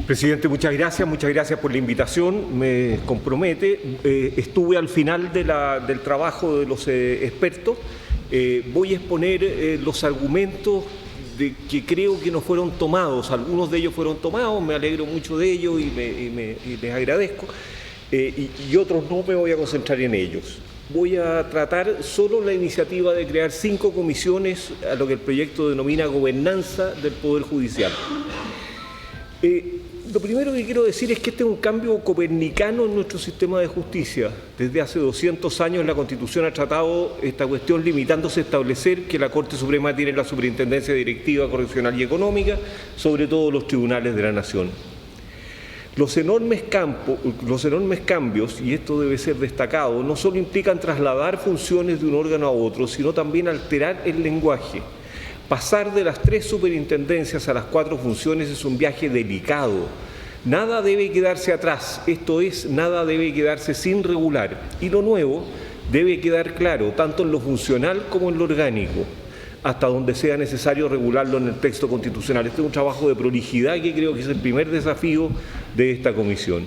Presidente, muchas gracias por la invitación, me compromete. Estuve al final del trabajo de los expertos. Voy a exponer los argumentos que creo que no fueron tomados. Algunos de ellos fueron tomados, me alegro mucho de ellos y les agradezco. Y otros no, me voy a concentrar en ellos. Voy a tratar solo la iniciativa de crear 5 comisiones a lo que el proyecto denomina gobernanza del Poder Judicial. Lo primero que quiero decir es que este es un cambio copernicano en nuestro sistema de justicia. Desde hace 200 años la Constitución ha tratado esta cuestión limitándose a establecer que la Corte Suprema tiene la superintendencia directiva, correccional y económica sobre todos los tribunales de la Nación. Los enormes cambios, y esto debe ser destacado, no solo implican trasladar funciones de un órgano a otro, sino también alterar el lenguaje. Pasar de las 3 superintendencias a las 4 funciones es un viaje delicado. Nada debe quedarse atrás, esto es, nada debe quedarse sin regular. Y lo nuevo debe quedar claro, tanto en lo funcional como en lo orgánico, hasta donde sea necesario regularlo en el texto constitucional. Este es un trabajo de prolijidad que creo que es el primer desafío de esta comisión.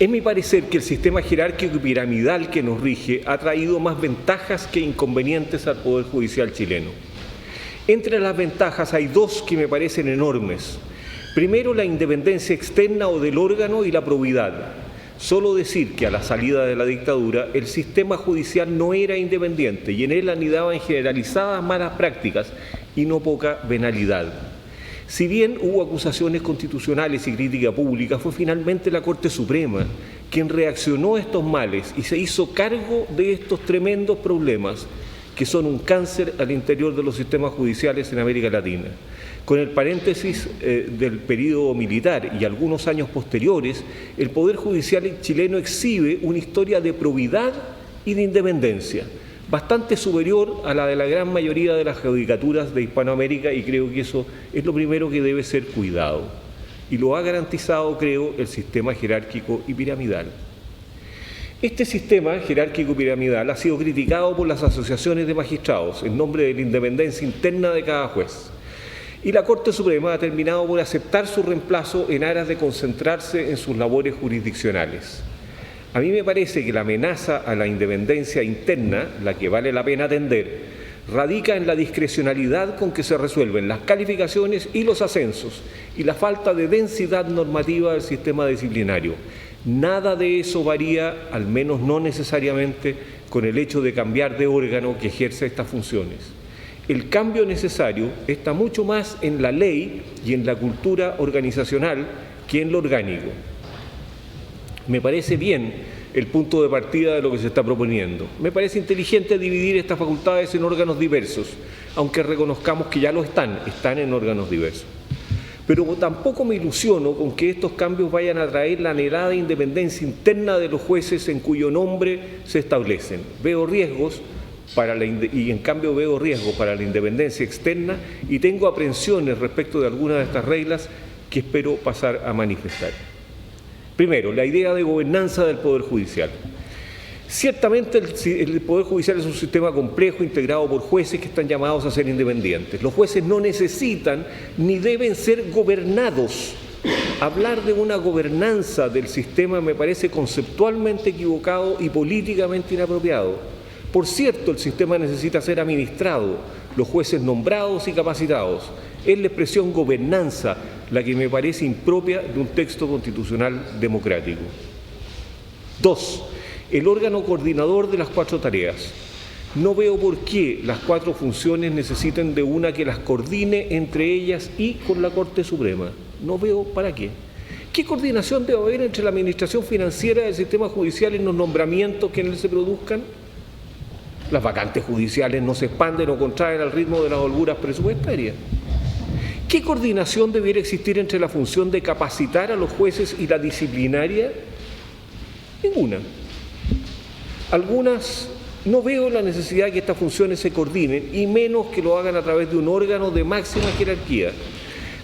Es mi parecer que el sistema jerárquico y piramidal que nos rige ha traído más ventajas que inconvenientes al Poder Judicial chileno. Entre las ventajas hay 2 que me parecen enormes. Primero, la independencia externa o del órgano y la probidad. Solo decir que a la salida de la dictadura el sistema judicial no era independiente y en él anidaban generalizadas malas prácticas y no poca venalidad. Si bien hubo acusaciones constitucionales y crítica pública, fue finalmente la Corte Suprema quien reaccionó a estos males y se hizo cargo de estos tremendos problemas que son un cáncer al interior de los sistemas judiciales en América Latina. Con el paréntesis del periodo militar y algunos años posteriores, el Poder Judicial chileno exhibe una historia de probidad y de independencia, bastante superior a la de la gran mayoría de las judicaturas de Hispanoamérica, y creo que eso es lo primero que debe ser cuidado. Y lo ha garantizado, creo, el sistema jerárquico y piramidal. Este sistema jerárquico piramidal ha sido criticado por las asociaciones de magistrados en nombre de la independencia interna de cada juez. Y la Corte Suprema ha terminado por aceptar su reemplazo en aras de concentrarse en sus labores jurisdiccionales. A mí me parece que la amenaza a la independencia interna, la que vale la pena atender, radica en la discrecionalidad con que se resuelven las calificaciones y los ascensos y la falta de densidad normativa del sistema disciplinario. Nada de eso varía, al menos no necesariamente, con el hecho de cambiar de órgano que ejerce estas funciones. El cambio necesario está mucho más en la ley y en la cultura organizacional que en lo orgánico. Me parece bien el punto de partida de lo que se está proponiendo. Me parece inteligente dividir estas facultades en órganos diversos, aunque reconozcamos que ya lo están en órganos diversos. Pero tampoco me ilusiono con que estos cambios vayan a traer la anhelada independencia interna de los jueces en cuyo nombre se establecen. Veo riesgos para en cambio veo riesgos para la independencia externa y tengo aprensiones respecto de algunas de estas reglas que espero pasar a manifestar. Primero, la idea de gobernanza del Poder Judicial. Ciertamente el Poder Judicial es un sistema complejo integrado por jueces que están llamados a ser independientes. Los jueces no necesitan ni deben ser gobernados. Hablar de una gobernanza del sistema me parece conceptualmente equivocado y políticamente inapropiado. Por cierto, el sistema necesita ser administrado, los jueces nombrados y capacitados. Es la expresión gobernanza la que me parece impropia de un texto constitucional democrático. 2. El órgano coordinador de las 4 tareas. No veo por qué las 4 funciones necesiten de una que las coordine entre ellas y con la Corte Suprema. No veo para qué. ¿Qué coordinación debe haber entre la administración financiera del sistema judicial en los nombramientos que en él se produzcan? Las vacantes judiciales no se expanden o contraen al ritmo de las holguras presupuestarias. ¿Qué coordinación debiera existir entre la función de capacitar a los jueces y la disciplinaria? Ninguna. No veo la necesidad de que estas funciones se coordinen y menos que lo hagan a través de un órgano de máxima jerarquía.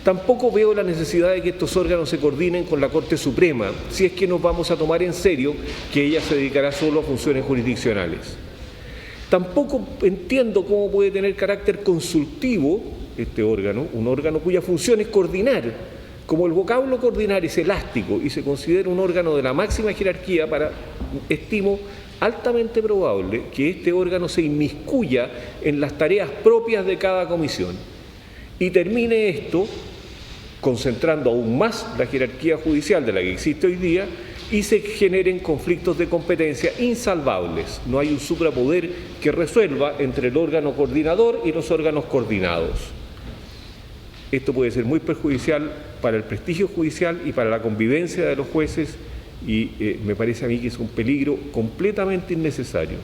Tampoco veo la necesidad de que estos órganos se coordinen con la Corte Suprema, si es que nos vamos a tomar en serio que ella se dedicará solo a funciones jurisdiccionales. Tampoco entiendo cómo puede tener carácter consultivo este órgano, un órgano cuya función es coordinar Como el vocablo coordinar es elástico y se considera un órgano de la máxima jerarquía, estimo altamente probable que este órgano se inmiscuya en las tareas propias de cada comisión y termine esto concentrando aún más la jerarquía judicial de la que existe hoy día y se generen conflictos de competencia insalvables. No hay un suprapoder que resuelva entre el órgano coordinador y los órganos coordinados. Esto puede ser muy perjudicial para el prestigio judicial y para la convivencia de los jueces y me parece a mí que es un peligro completamente innecesario.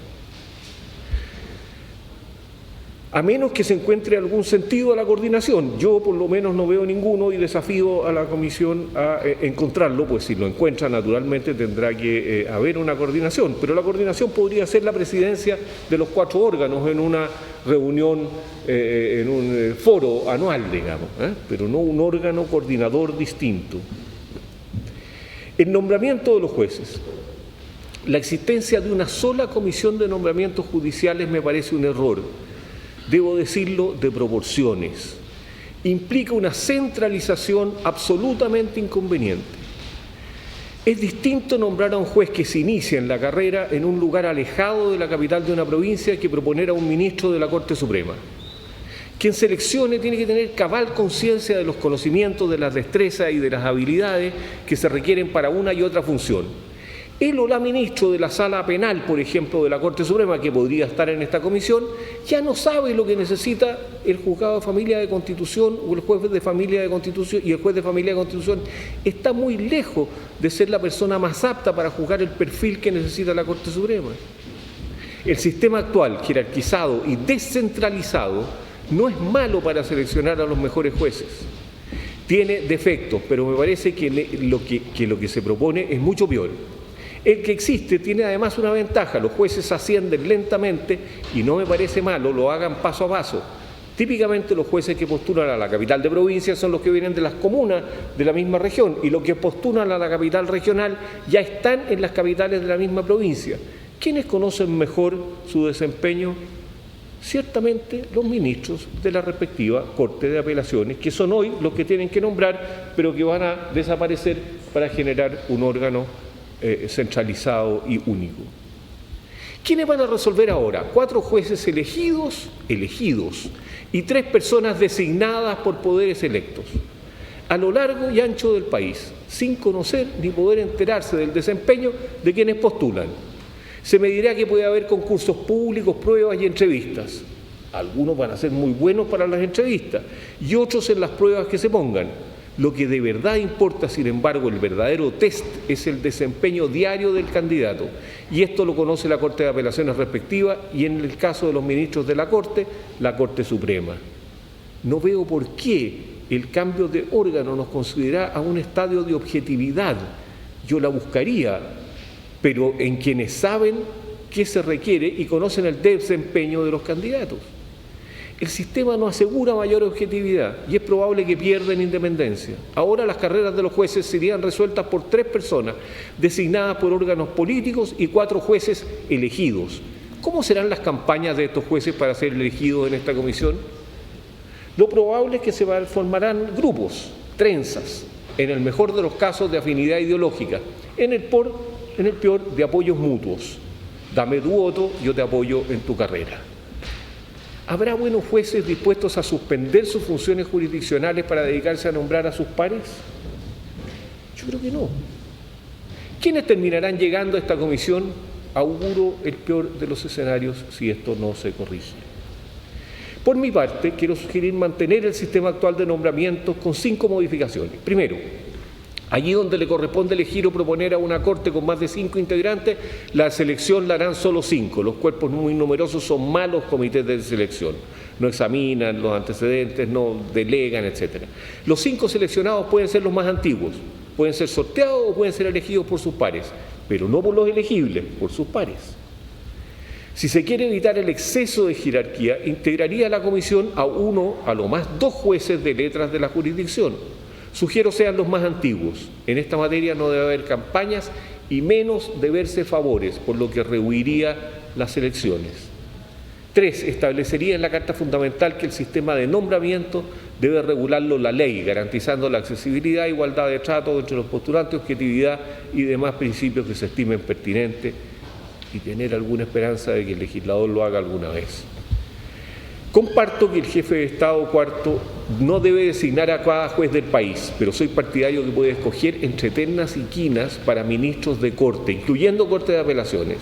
A menos que se encuentre algún sentido a la coordinación. Yo por lo menos no veo ninguno y desafío a la Comisión a encontrarlo, pues si lo encuentra naturalmente tendrá que haber una coordinación, pero la coordinación podría ser la presidencia de los 4 órganos en una reunión, en un foro anual, digamos, pero no un órgano coordinador distinto. El nombramiento de los jueces. La existencia de una sola comisión de nombramientos judiciales me parece un error. Debo decirlo, de proporciones. Implica una centralización absolutamente inconveniente. Es distinto nombrar a un juez que se inicia en la carrera en un lugar alejado de la capital de una provincia que proponer a un ministro de la Corte Suprema. Quien seleccione tiene que tener cabal conciencia de los conocimientos, de las destrezas y de las habilidades que se requieren para una y otra función. El o la ministro de la Sala Penal, por ejemplo, de la Corte Suprema, que podría estar en esta comisión, ya no sabe lo que necesita el juzgado de familia de Constitución o el juez de familia de Constitución, y el juez de familia de Constitución está muy lejos de ser la persona más apta para juzgar el perfil que necesita la Corte Suprema. El sistema actual, jerarquizado y descentralizado, no es malo para seleccionar a los mejores jueces. Tiene defectos, pero me parece que lo que se propone es mucho peor. El que existe tiene además una ventaja: los jueces ascienden lentamente y no me parece malo, lo hagan paso a paso. Típicamente los jueces que postulan a la capital de provincia son los que vienen de las comunas de la misma región y los que postulan a la capital regional ya están en las capitales de la misma provincia. ¿Quiénes conocen mejor su desempeño? Ciertamente los ministros de la respectiva Corte de Apelaciones, que son hoy los que tienen que nombrar, pero que van a desaparecer para generar un órgano centralizado y único. ¿Quiénes van a resolver ahora? 4 jueces elegidos y 3 personas designadas por poderes electos, a lo largo y ancho del país, sin conocer ni poder enterarse del desempeño de quienes postulan. Se me dirá que puede haber concursos públicos, pruebas y entrevistas. Algunos van a ser muy buenos para las entrevistas y otros en las pruebas que se pongan. Lo que de verdad importa, sin embargo, el verdadero test es el desempeño diario del candidato. Y esto lo conoce la Corte de Apelaciones respectiva y en el caso de los ministros de la Corte Suprema. No veo por qué el cambio de órgano nos considera a un estadio de objetividad. Yo la buscaría, pero en quienes saben qué se requiere y conocen el desempeño de los candidatos. El sistema no asegura mayor objetividad y es probable que pierda en independencia. Ahora las carreras de los jueces serían resueltas por 3 personas designadas por órganos políticos y 4 jueces elegidos. ¿Cómo serán las campañas de estos jueces para ser elegidos en esta comisión? Lo probable es que se formarán grupos, trenzas, en el mejor de los casos de afinidad ideológica, en el peor de apoyos mutuos. Dame tu voto, yo te apoyo en tu carrera. ¿Habrá buenos jueces dispuestos a suspender sus funciones jurisdiccionales para dedicarse a nombrar a sus pares? Yo creo que no. ¿Quiénes terminarán llegando a esta comisión? Auguro el peor de los escenarios si esto no se corrige. Por mi parte, quiero sugerir mantener el sistema actual de nombramientos con 5 modificaciones. Primero, allí donde le corresponde elegir o proponer a una Corte con más de 5 integrantes, la selección la harán solo 5. Los cuerpos muy numerosos son malos comités de selección. No examinan los antecedentes, no delegan, etc. Los 5 seleccionados pueden ser los más antiguos, pueden ser sorteados o pueden ser elegidos por sus pares, pero no por los elegibles, por sus pares. Si se quiere evitar el exceso de jerarquía, integraría a la comisión a lo más 2 jueces de letras de la jurisdicción. Sugiero sean los más antiguos. En esta materia no debe haber campañas y menos deberse favores, por lo que rehuiría las elecciones. 3. Establecería en la Carta Fundamental que el sistema de nombramiento debe regularlo la ley, garantizando la accesibilidad, igualdad de trato entre los postulantes, objetividad y demás principios que se estimen pertinentes, y tener alguna esperanza de que el legislador lo haga alguna vez. Comparto que el jefe de Estado cuarto no debe designar a cada juez del país, pero soy partidario que puede escoger entre ternas y quinas para ministros de Corte, incluyendo Corte de Apelaciones.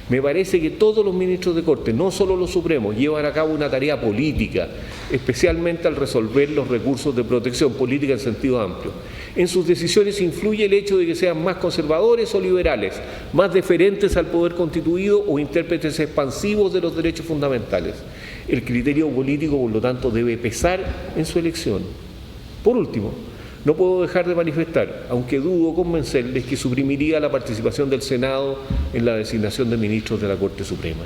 Me parece que todos los ministros de Corte, no solo los supremos, llevan a cabo una tarea política, especialmente al resolver los recursos de protección política en sentido amplio. En sus decisiones influye el hecho de que sean más conservadores o liberales, más deferentes al poder constituido o intérpretes expansivos de los derechos fundamentales. El criterio político, por lo tanto, debe pesar en su elección. Por último, no puedo dejar de manifestar, aunque dudo convencerles, que suprimiría la participación del Senado en la designación de ministros de la Corte Suprema.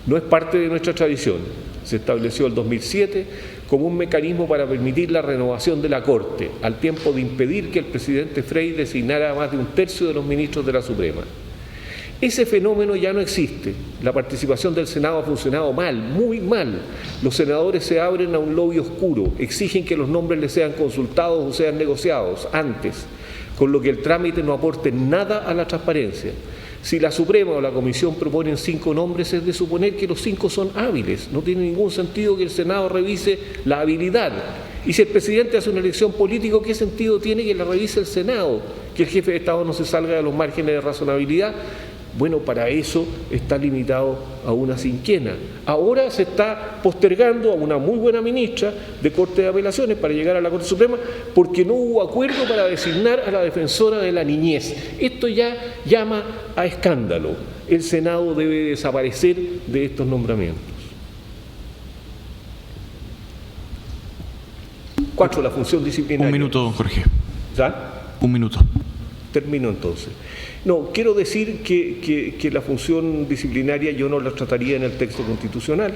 No es parte de nuestra tradición. Se estableció el 2007 como un mecanismo para permitir la renovación de la Corte, al tiempo de impedir que el presidente Frey designara a más de un tercio de los ministros de la Suprema. Ese fenómeno ya no existe. La participación del Senado ha funcionado mal, muy mal. Los senadores se abren a un lobby oscuro, exigen que los nombres les sean consultados o sean negociados antes, con lo que el trámite no aporte nada a la transparencia. Si la Suprema o la Comisión proponen 5 nombres, es de suponer que los 5 son hábiles. No tiene ningún sentido que el Senado revise la habilidad. Y si el presidente hace una elección política, ¿qué sentido tiene que la revise el Senado? Que el jefe de Estado no se salga de los márgenes de razonabilidad. Bueno, para eso está limitado a una cinquena. Ahora se está postergando a una muy buena ministra de Corte de Apelaciones para llegar a la Corte Suprema porque no hubo acuerdo para designar a la defensora de la niñez. Esto ya llama a escándalo. El Senado debe desaparecer de estos nombramientos. 4. La función disciplinaria. Un minuto, don Jorge. ¿Ya? Un minuto. Termino entonces. No, quiero decir que la función disciplinaria yo no la trataría en el texto constitucional.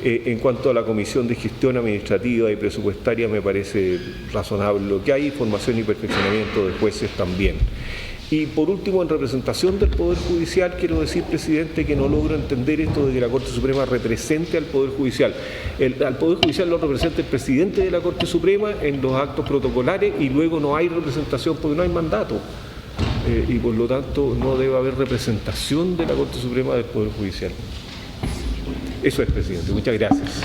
En cuanto a la Comisión de Gestión Administrativa y Presupuestaria, me parece razonable lo que hay, formación y perfeccionamiento de jueces también. Y por último, en representación del Poder Judicial, quiero decir, presidente, que no logro entender esto de que la Corte Suprema represente al Poder Judicial. Al Poder Judicial lo representa el presidente de la Corte Suprema en los actos protocolares y luego no hay representación porque no hay mandato. Y por lo tanto no debe haber representación de la Corte Suprema del Poder Judicial. Eso es, presidente. Muchas gracias.